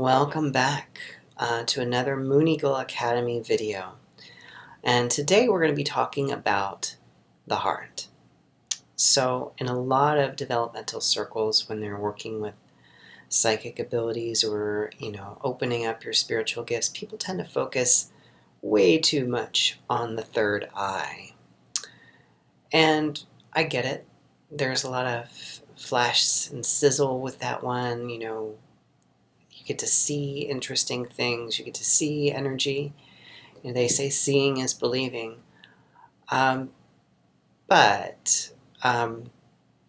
Welcome back to another Moon Eagle Academy video. And today we're going to be talking about the heart. So in a lot of developmental circles, when they're working with psychic abilities or, opening up your spiritual gifts, people tend to focus way too much on the third eye. And I get it. There's a lot of flash and sizzle with that one, You get to see interesting things. You get to see energy. They say seeing is believing. But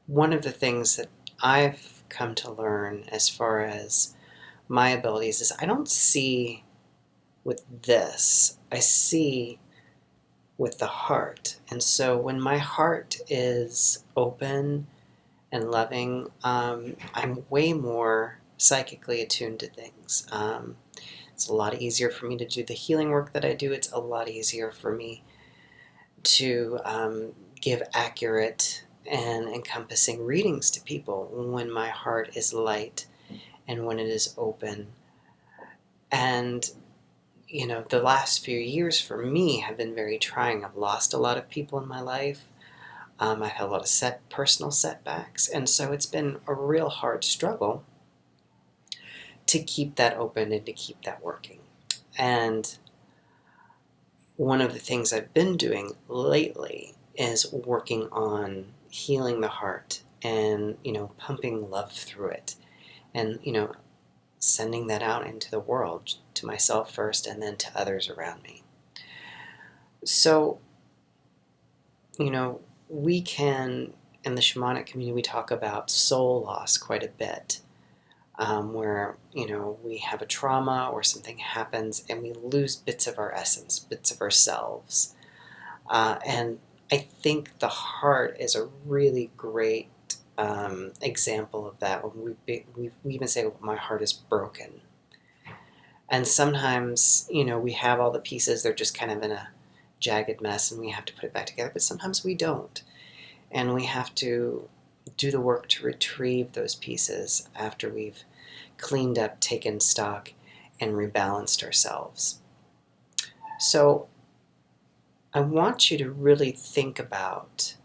one of the things that I've come to learn as far as my abilities is I don't see with this. I see with the heart. And so when my heart is open and loving, I'm way more psychically attuned to things. It's a lot easier for me to do the healing work that I do. It's a lot easier for me to give accurate and encompassing readings to people when my heart is light and when it is open. And, the last few years for me have been very trying. I've lost a lot of people in my life. I've had a lot of personal setbacks. And so it's been a real hard struggle to keep that open and to keep that working. And one of the things I've been doing lately is working on healing the heart and, pumping love through it and, sending that out into the world, to myself first and then to others around me. So, we can, in the shamanic community, we talk about soul loss quite a bit. Where, we have a trauma or something happens and we lose bits of our essence, bits of ourselves. And I think the heart is a really great example of that. When we even say, my heart is broken. And sometimes, we have all the pieces, they're just kind of in a jagged mess and we have to put it back together, but sometimes we don't. And we have to do the work to retrieve those pieces after we've cleaned up, taken stock, and rebalanced ourselves. So I want you to really think about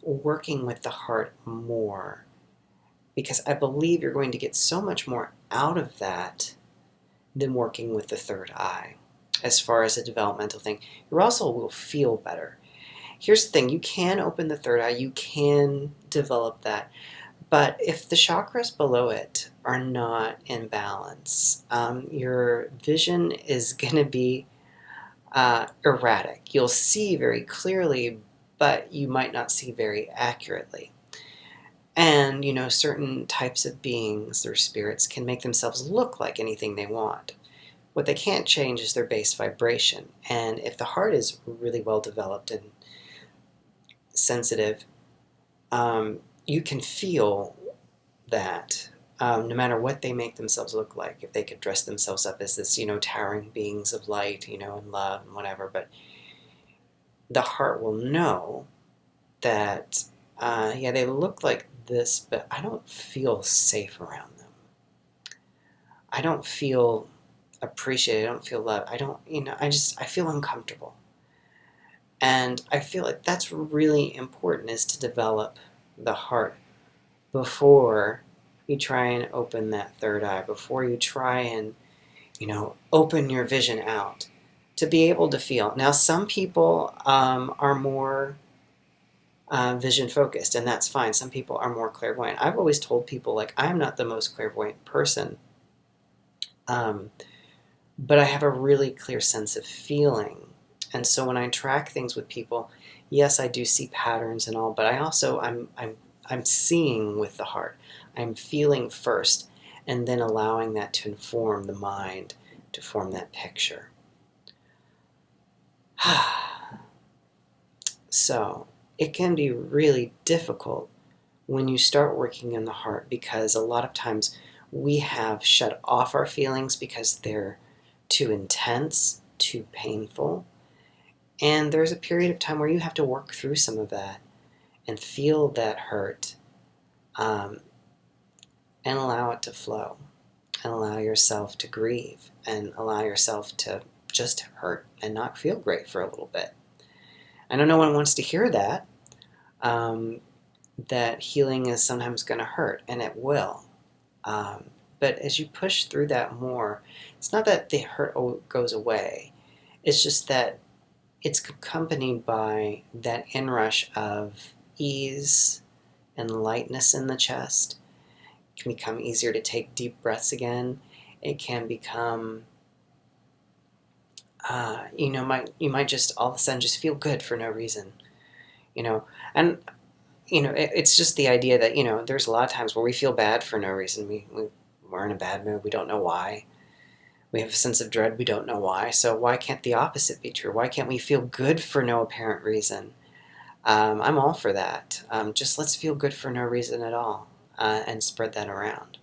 working with the heart more, because I believe you're going to get so much more out of that than working with the third eye. As far as a developmental thing, you also will feel better. Here's the thing, you can open the third eye, you can develop that, but if the chakras below it are not in balance, your vision is going to be erratic. You'll see very clearly, but you might not see very accurately. And, certain types of beings or spirits can make themselves look like anything they want. What they can't change is their base vibration. And if the heart is really well developed and sensitive, you can feel that no matter what they make themselves look like. If they could dress themselves up as this, towering beings of light, and love and whatever, but the heart will know that, they look like this, but I don't feel safe around them. I don't feel appreciated. I don't feel loved. I don't, I feel uncomfortable. And I feel like that's really important, is to develop the heart before you try and open that third eye, before you try and, open your vision out to be able to feel. Now, some people are more vision focused, and that's fine. Some people are more clairvoyant. I've always told people, I'm not the most clairvoyant person, but I have a really clear sense of feeling. And so when I track things with people, yes, I do see patterns and all, but I also, I'm seeing with the heart. I'm feeling first, and then allowing that to inform the mind to form that picture. So it can be really difficult when you start working in the heart, because a lot of times we have shut off our feelings because they're too intense, too painful. And there's a period of time where you have to work through some of that and feel that hurt, and allow it to flow. and allow yourself to grieve and allow yourself to just hurt and not feel great for a little bit. I know no one wants to hear that, that healing is sometimes going to hurt, and it will. But as you push through that more, it's not that the hurt goes away. It's just that it's accompanied by that inrush of ease and lightness in the chest. It can become easier to take deep breaths again. It can become, you might just all of a sudden just feel good for no reason, and it's just the idea that there's a lot of times where we feel bad for no reason. We're in a bad mood. We don't know why. We have a sense of dread. We don't know why. So why can't the opposite be true? Why can't we feel good for no apparent reason? I'm all for that. Just let's feel good for no reason at all, and spread that around.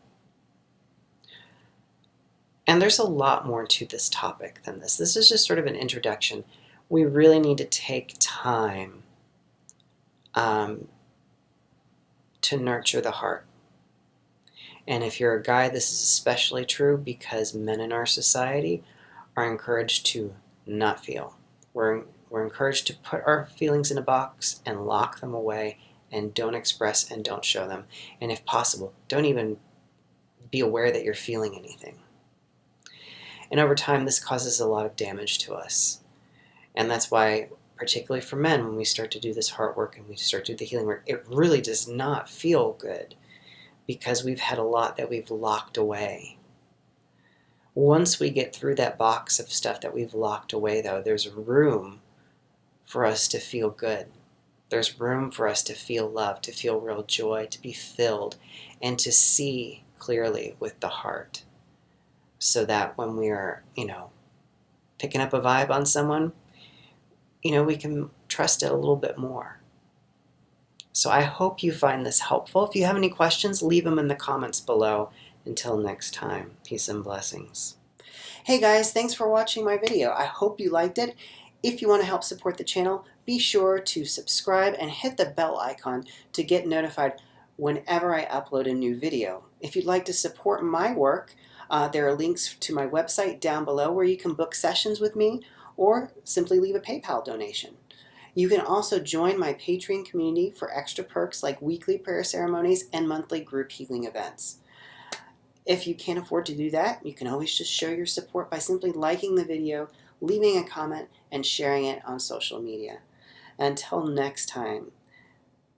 And there's a lot more to this topic than this. This is just sort of an introduction. We really need to take time to nurture the heart. And if you're a guy, this is especially true because men in our society are encouraged to not feel. We're encouraged to put our feelings in a box and lock them away and don't express and don't show them. And if possible, don't even be aware that you're feeling anything. And over time, this causes a lot of damage to us. And that's why, particularly for men, when we start to do this heart work and we start to do the healing work, it really does not feel good because we've had a lot that we've locked away. Once we get through that box of stuff that we've locked away, though, there's room for us to feel good. There's room for us to feel love, to feel real joy, to be filled, and to see clearly with the heart. So that when we are, picking up a vibe on someone, we can trust it a little bit more. So I hope you find this helpful. If you have any questions, leave them in the comments below. Until next time, peace and blessings. Hey guys, thanks for watching my video. I hope you liked it. If you want to help support the channel, be sure to subscribe and hit the bell icon to get notified whenever I upload a new video. If you'd like to support my work, there are links to my website down below where you can book sessions with me or simply leave a PayPal donation. You can also join my Patreon community for extra perks like weekly prayer ceremonies and monthly group healing events. If you can't afford to do that, you can always just show your support by simply liking the video, leaving a comment, and sharing it on social media. Until next time,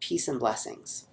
peace and blessings.